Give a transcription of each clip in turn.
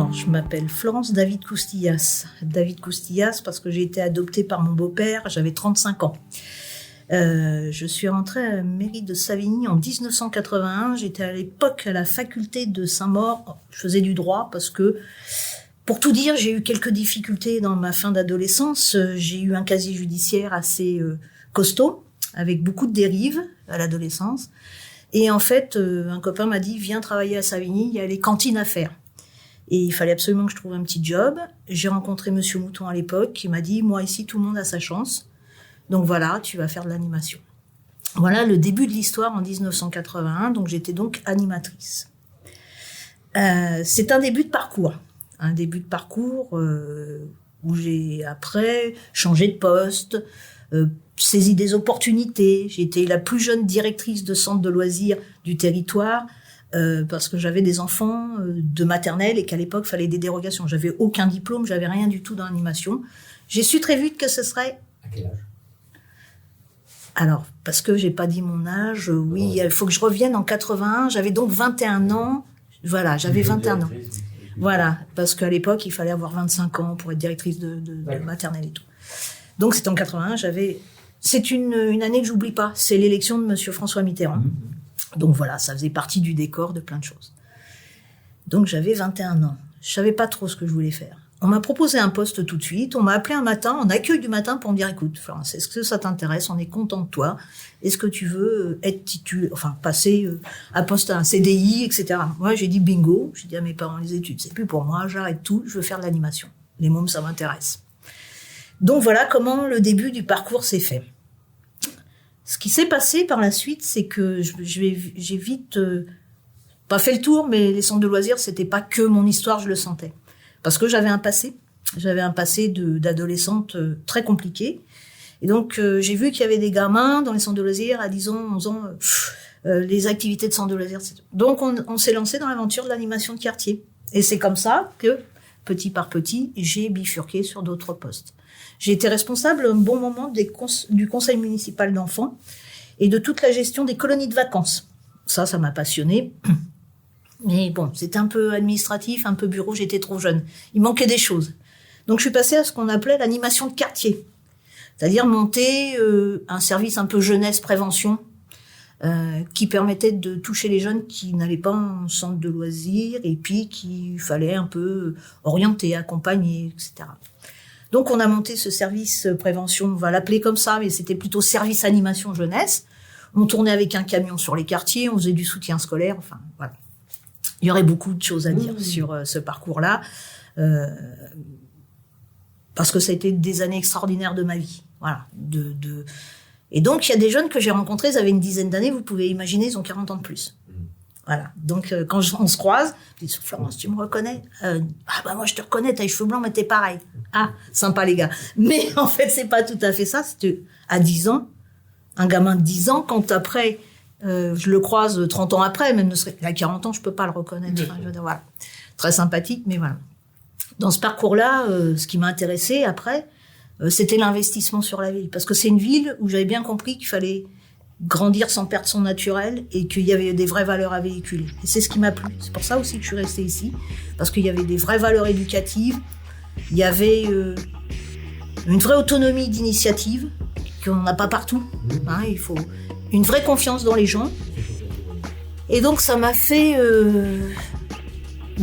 Alors, je m'appelle Florence David Coustillas. David Coustillas parce que j'ai été adoptée par mon beau-père, j'avais 35 ans. Je suis rentrée à la mairie de Savigny en 1981. J'étais à l'époque à la faculté de Saint-Maur. Je faisais du droit parce que, pour tout dire, j'ai eu quelques difficultés dans ma fin d'adolescence. J'ai eu un casier judiciaire assez costaud, avec beaucoup de dérives à l'adolescence. Et en fait, un copain m'a dit « Viens travailler à Savigny, il y a les cantines à faire ». Et il fallait absolument que je trouve un petit job. J'ai rencontré Monsieur Mouton à l'époque, qui m'a dit « Moi, ici, tout le monde a sa chance. Donc voilà, tu vas faire de l'animation. » Voilà le début de l'histoire en 1981. Donc j'étais donc animatrice. C'est un début de parcours. Un début de parcours où j'ai après changé de poste, saisi des opportunités. J'ai été la plus jeune directrice de centre de loisirs du territoire. Parce que j'avais des enfants de maternelle et qu'à l'époque, il fallait des dérogations. J'avais aucun diplôme, j'avais rien du tout dans l'animation. J'ai su très vite que ce serait... À quel âge ? Alors, parce que j'ai pas dit mon âge, oui, il faut que je revienne en 81. J'avais donc 21 ans. Voilà, j'avais 21 ans. Voilà, parce qu'à l'époque, il fallait avoir 25 ans pour être directrice de maternelle et tout. Donc, c'était en 81. C'est une année que j'oublie pas. C'est l'élection de Monsieur François Mitterrand. Donc voilà, ça faisait partie du décor de plein de choses. Donc j'avais 21 ans. Je savais pas trop ce que je voulais faire. On m'a proposé un poste tout de suite. On m'a appelé un matin, en accueil du matin, pour me dire « Écoute, Florence, est-ce que ça t'intéresse ? On est content de toi. Est-ce que tu veux être passer à poste à un CDI, etc. » Moi, j'ai dit bingo. J'ai dit à mes parents, les études, c'est plus pour moi. J'arrête tout. Je veux faire de l'animation. Les mômes, ça m'intéresse. Donc voilà comment le début du parcours s'est fait. Ce qui s'est passé par la suite, c'est que j'ai vite pas fait le tour, mais les centres de loisirs, c'était pas que mon histoire, je le sentais. Parce que j'avais un passé d'adolescente très compliqué. Et donc, j'ai vu qu'il y avait des gamins dans les centres de loisirs à 10 ans, 11 ans, les activités de centres de loisirs. Donc, on s'est lancé dans l'aventure de l'animation de quartier. Et c'est comme ça que, petit par petit, j'ai bifurqué sur d'autres postes. J'ai été responsable un bon moment du conseil municipal d'enfants et de toute la gestion des colonies de vacances. Ça m'a passionnée. Mais bon, c'était un peu administratif, un peu bureau, j'étais trop jeune. Il manquait des choses. Donc je suis passée à ce qu'on appelait l'animation de quartier. C'est-à-dire monter un service un peu jeunesse-prévention qui permettait de toucher les jeunes qui n'allaient pas en centre de loisirs et puis qu'il fallait un peu orienter, accompagner, etc. Donc, on a monté ce service prévention, on va l'appeler comme ça, mais c'était plutôt service animation jeunesse. On tournait avec un camion sur les quartiers, on faisait du soutien scolaire, enfin, voilà. Il y aurait beaucoup de choses à dire sur ce parcours-là, parce que ça a été des années extraordinaires de ma vie. Voilà. Et donc, il y a des jeunes que j'ai rencontrés, ils avaient une dizaine d'années, vous pouvez imaginer, ils ont 40 ans de plus. Voilà. Donc, quand on se croise, je dis « Florence, tu me reconnais ?»« Ah bah moi, je te reconnais, t'as les cheveux blancs, mais t'es pareil. » Ah, sympa les gars. Mais en fait, c'est pas tout à fait ça. C'était à 10 ans, un gamin de 10 ans, quand après, je le croise 30 ans après, même à 40 ans, je peux pas le reconnaître. Enfin, je veux dire, voilà. Très sympathique, mais voilà. Dans ce parcours-là, ce qui m'a intéressé après, c'était l'investissement sur la ville. Parce que c'est une ville où j'avais bien compris qu'il fallait grandir sans perdre son naturel et qu'il y avait des vraies valeurs à véhiculer. Et c'est ce qui m'a plu. C'est pour ça aussi que je suis restée ici. Parce qu'il y avait des vraies valeurs éducatives. Il y avait une vraie autonomie d'initiative qu'on n'a pas partout. Hein, il faut une vraie confiance dans les gens. Et donc ça m'a fait...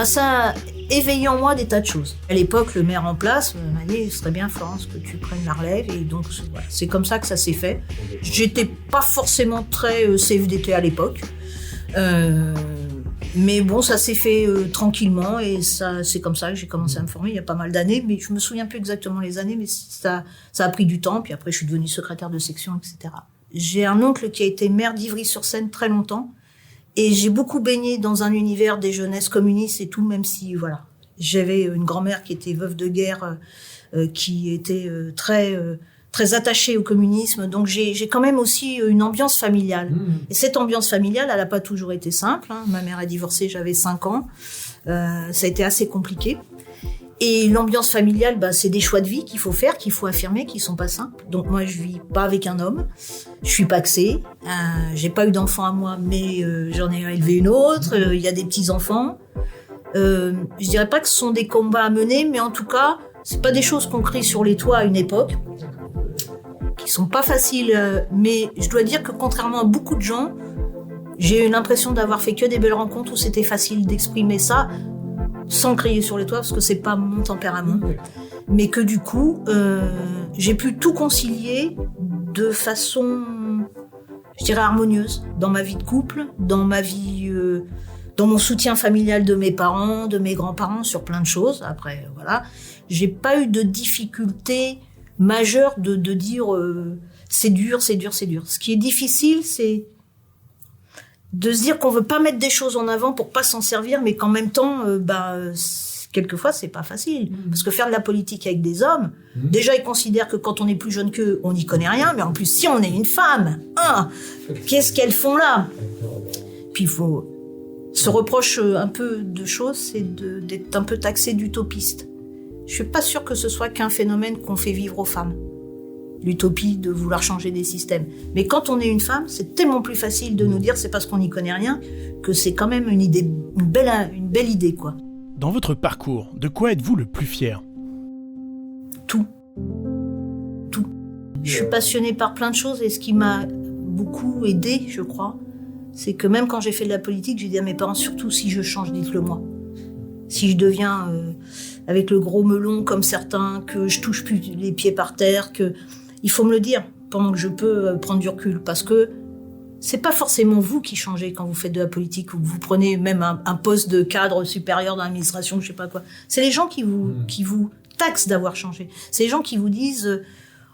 ça a éveillé en moi des tas de choses. À l'époque, le maire en place m'a dit « Ce serait bien, Florence, que tu prennes la relève. » Et donc, voilà, c'est comme ça que ça s'est fait. J'étais pas forcément très CFDT à l'époque. Mais bon, ça s'est fait tranquillement et ça, c'est comme ça que j'ai commencé à me former il y a pas mal d'années. Mais je me souviens plus exactement les années, mais ça a pris du temps. Puis après, je suis devenue secrétaire de section, etc. J'ai un oncle qui a été maire d'Ivry-sur-Seine très longtemps. Et j'ai beaucoup baigné dans un univers des jeunesses communistes et tout, même si, voilà. J'avais une grand-mère qui était veuve de guerre, qui était très attachée au communisme. Donc j'ai quand même aussi une ambiance familiale. Et cette ambiance familiale, elle n'a pas toujours été simple. Hein. Ma mère a divorcé, j'avais 5 ans. Ça a été assez compliqué. Et l'ambiance familiale, c'est des choix de vie qu'il faut faire, qu'il faut affirmer, qui sont pas simples. Donc moi, je vis pas avec un homme. Je suis paxée. J'ai pas eu d'enfant à moi, mais j'en ai élevé une autre. Il y a des petits-enfants. Je dirais pas que ce sont des combats à mener, mais en tout cas, c'est pas des choses qu'on crie sur les toits à une époque, qui sont pas faciles, mais je dois dire que contrairement à beaucoup de gens, j'ai eu l'impression d'avoir fait que des belles rencontres où c'était facile d'exprimer ça sans crier sur les toits, parce que c'est pas mon tempérament. Mais que du coup, j'ai pu tout concilier de façon, je dirais, harmonieuse dans ma vie de couple, dans ma vie, dans mon soutien familial de mes parents, de mes grands-parents, sur plein de choses. Après, voilà, j'ai pas eu de difficulté majeure de dire c'est dur, c'est dur, c'est dur. Ce qui est difficile, c'est de se dire qu'on veut pas mettre des choses en avant pour pas s'en servir, mais qu'en même temps, quelquefois, c'est pas facile. Parce que faire de la politique avec des hommes, déjà, ils considèrent que quand on est plus jeune qu'eux, on n'y connaît rien, mais en plus, si on est une femme, qu'est-ce qu'elles font là? Puis il faut se reproche un peu de choses, c'est d'être un peu taxé d'utopiste. Je suis pas sûre que ce soit qu'un phénomène qu'on fait vivre aux femmes. L'utopie de vouloir changer des systèmes. Mais quand on est une femme, c'est tellement plus facile de nous dire c'est parce qu'on n'y connaît rien que c'est quand même une idée, une belle idée, quoi. Dans votre parcours, de quoi êtes-vous le plus fier? Tout. Je suis passionnée par plein de choses et ce qui m'a beaucoup aidée, je crois, c'est que même quand j'ai fait de la politique, j'ai dit à mes parents, surtout si je change, dites-le moi. Si je deviens avec le gros melon comme certains, que je touche plus les pieds par terre, il faut me le dire pendant que je peux prendre du recul, parce que c'est pas forcément vous qui changez quand vous faites de la politique ou que vous prenez même un poste de cadre supérieur dans l'administration, je sais pas quoi. C'est les gens qui vous taxent d'avoir changé. C'est les gens qui vous disent,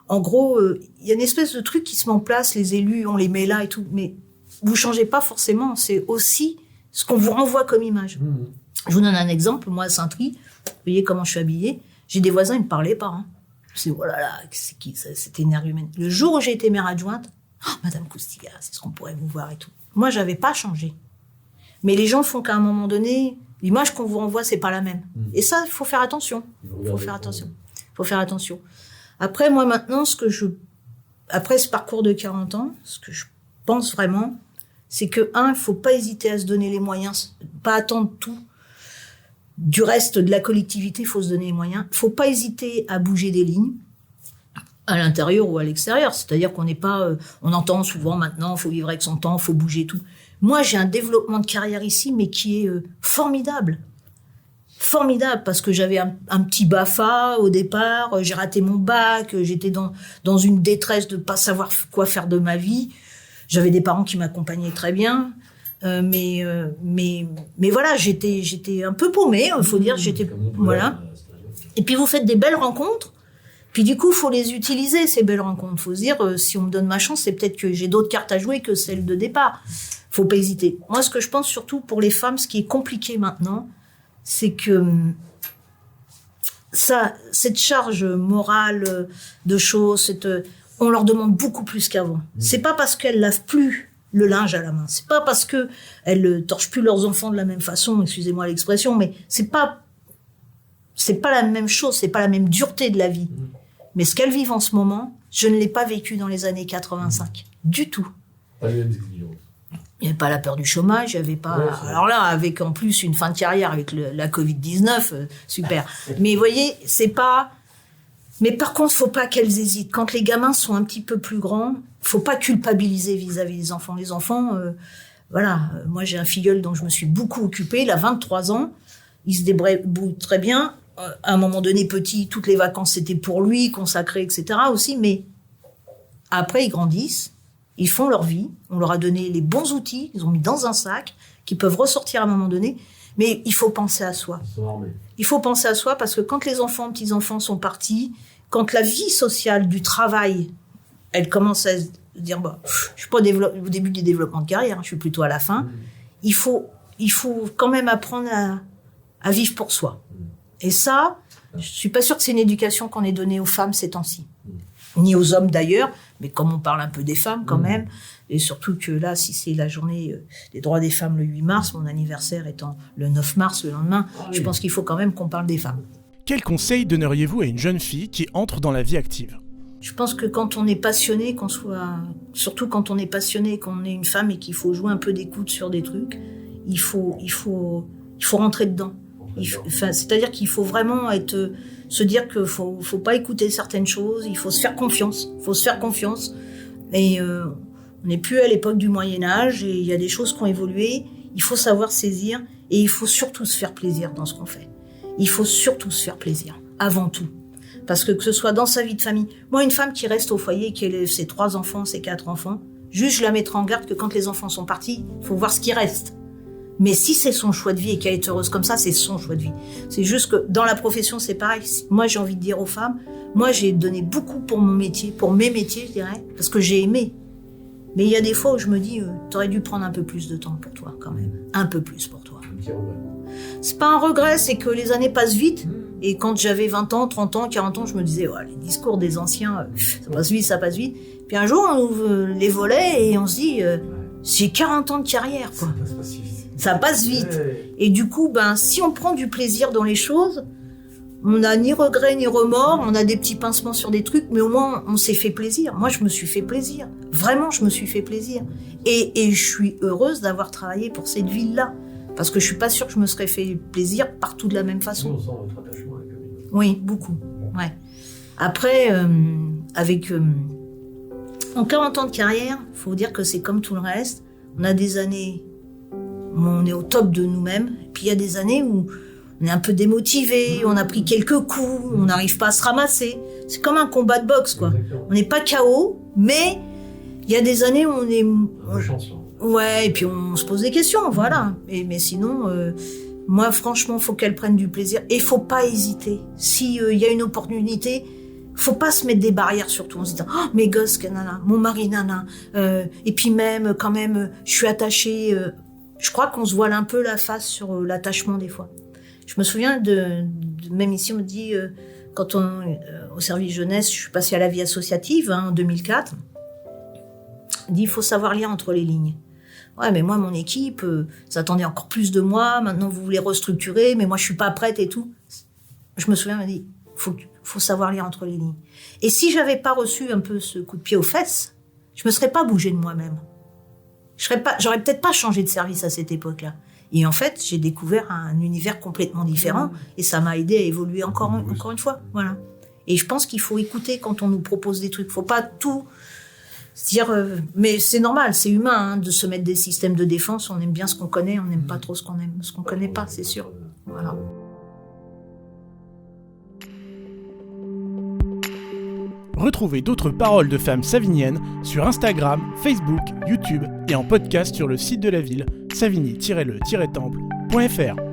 en gros, il y a une espèce de truc qui se met en place, les élus, on les met là et tout, mais vous changez pas forcément. C'est aussi ce qu'on vous renvoie comme image. Je vous donne un exemple. Moi, à Saint-Try, vous voyez comment je suis habillée. J'ai des voisins, ils me parlaient pas. Je me dis, oh là là, c'est qui ça? C'était énergumène. Le jour où j'ai été maire adjointe, Madame Coustillas, est-ce qu'on pourrait vous voir et tout. Moi, j'avais pas changé. Mais les gens font qu'à un moment donné, l'image qu'on vous renvoie, c'est pas la même. Et ça, il faut faire attention. Faut faire attention. Après, moi, maintenant, après ce parcours de 40 ans, ce que je pense vraiment, c'est que, il faut pas hésiter à se donner les moyens, pas attendre tout. Du reste de la collectivité, il faut se donner les moyens. Il faut pas hésiter à bouger des lignes, à l'intérieur ou à l'extérieur. C'est-à-dire qu'on n'est pas... on entend souvent maintenant, il faut vivre avec son temps, il faut bouger tout. Moi, j'ai un développement de carrière ici, mais qui est formidable. Formidable, parce que j'avais un petit BAFA au départ, j'ai raté mon bac, j'étais dans une détresse de pas savoir quoi faire de ma vie. J'avais des parents qui m'accompagnaient très bien. Mais voilà, j'étais un peu paumée, il faut dire, voilà. Et puis vous faites des belles rencontres, puis du coup, faut les utiliser, ces belles rencontres. Faut se dire, si on me donne ma chance, c'est peut-être que j'ai d'autres cartes à jouer que celles de départ. Faut pas hésiter. Moi, ce que je pense surtout pour les femmes, ce qui est compliqué maintenant, c'est que cette charge morale de choses, on leur demande beaucoup plus qu'avant. C'est pas parce qu'elles lavent plus le linge à la main. C'est pas parce que elles torchent plus leurs enfants de la même façon, excusez-moi l'expression, mais c'est pas la même chose, c'est pas la même dureté de la vie. Mais ce qu'elles vivent en ce moment, je ne l'ai pas vécu dans les années 85. Du tout. Pas les mêmes exigences. Il n'y avait pas la peur du chômage, il n'y avait pas... Ouais, alors là, avec en plus une fin de carrière avec la Covid-19, super. Mais vous voyez, c'est pas... Mais par contre, faut pas qu'elles hésitent. Quand les gamins sont un petit peu plus grands, faut pas culpabiliser vis-à-vis des enfants. Les enfants, voilà. Moi, j'ai un filleul dont je me suis beaucoup occupée. Il a 23 ans. Il se débrouille très bien. À un moment donné, petit, toutes les vacances, c'était pour lui, consacré, etc. aussi. Mais après, ils grandissent. Ils font leur vie. On leur a donné les bons outils. Ils ont mis dans un sac qu'ils peuvent ressortir à un moment donné. Mais il faut penser à soi. Il faut penser à soi parce que quand les enfants, petits-enfants sont partis, quand la vie sociale du travail, elle commence à se dire, je suis pas au début du développement de carrière, je suis plutôt à la fin. Il faut quand même apprendre à vivre pour soi. Et ça, je suis pas sûre que c'est une éducation qu'on ait donnée aux femmes ces temps-ci. Ni aux hommes d'ailleurs, mais comme on parle un peu des femmes quand même, et surtout que là, si c'est la journée des droits des femmes le 8 mars, mon anniversaire étant le 9 mars, le lendemain, je pense qu'il faut quand même qu'on parle des femmes. Quel conseil donneriez-vous à une jeune fille qui entre dans la vie active ? Je pense que quand on est passionné, surtout quand on est passionné, qu'on est une femme et qu'il faut jouer un peu des coudes sur des trucs, il faut rentrer dedans. C'est-à-dire qu'il faut vraiment se dire qu'il faut pas écouter certaines choses, il faut se faire confiance. Et on n'est plus à l'époque du Moyen-Âge et il y a des choses qui ont évolué. Il faut savoir saisir et il faut surtout se faire plaisir dans ce qu'on fait. Il faut surtout se faire plaisir, avant tout. Parce que ce soit dans sa vie de famille. Moi, une femme qui reste au foyer, qui élève ses 3 enfants, ses 4 enfants, juste je la mettrai en garde que quand les enfants sont partis, il faut voir ce qui reste. Mais si c'est son choix de vie et qu'elle est heureuse comme ça, c'est son choix de vie. C'est juste que dans la profession, c'est pareil. Moi, j'ai envie de dire aux femmes, moi, j'ai donné beaucoup pour mon métier, pour mes métiers, je dirais, parce que j'ai aimé. Mais il y a des fois où je me dis, t'aurais dû prendre un peu plus de temps pour toi, quand même. Un peu plus pour toi. C'est pas un regret, c'est que les années passent vite. Et quand j'avais 20 ans, 30 ans, 40 ans, je me disais, les discours des anciens, ça passe vite. Puis un jour, on ouvre les volets et on se dit, j'ai 40 ans de carrière, quoi. Ça passe vite. Et du coup, si on prend du plaisir dans les choses, on n'a ni regret ni remords, on a des petits pincements sur des trucs, mais au moins, on s'est fait plaisir. Moi, je me suis fait plaisir. Vraiment, je me suis fait plaisir. Et je suis heureuse d'avoir travaillé pour cette ville-là. Parce que je suis pas sûre que je me serais fait plaisir partout de la même façon. On sent votre attachement avec la ville. Oui, beaucoup. Ouais. Après, en 40 ans de carrière, faut dire que c'est comme tout le reste. On a des années où on est au top de nous-mêmes. Puis il y a des années où on est un peu démotivé, on a pris quelques coups, on n'arrive pas à se ramasser. C'est comme un combat de boxe, quoi. Exactement. On n'est pas KO, mais il y a des années où on est... Ouais, et puis on se pose des questions, voilà. Mais sinon, moi, franchement, faut qu'elle prenne du plaisir. Et faut pas hésiter. Si y a une opportunité, faut pas se mettre des barrières surtout en se disant « Oh, mes gosses, nana, mon mari, nana. » Et puis même, quand même, je suis attachée. Je crois qu'on se voile un peu la face sur l'attachement des fois. Je me souviens même ici, on me dit, quand au service jeunesse, je suis passée à la vie associative, en 2004, on dit « Il faut savoir lire entre les lignes. » Ouais, mais moi, mon équipe, ça attendait encore plus de moi. Maintenant, vous voulez restructurer, mais moi, je suis pas prête et tout. Je me souviens, on m'a dit, faut savoir lire entre les lignes. Et si j'avais pas reçu un peu ce coup de pied aux fesses, je me serais pas bougée de moi-même. J'aurais peut-être pas changé de service à cette époque-là. Et en fait, j'ai découvert un univers complètement différent et ça m'a aidé à évoluer encore une fois. Voilà. Et je pense qu'il faut écouter quand on nous propose des trucs. Faut pas tout dire, mais c'est normal, c'est humain de se mettre des systèmes de défense. On aime bien ce qu'on connaît, on n'aime pas trop ce qu'on connaît pas, c'est sûr. Voilà. Retrouvez d'autres paroles de femmes savigniennes sur Instagram, Facebook, YouTube et en podcast sur le site de la ville, savigny-le-temple.fr.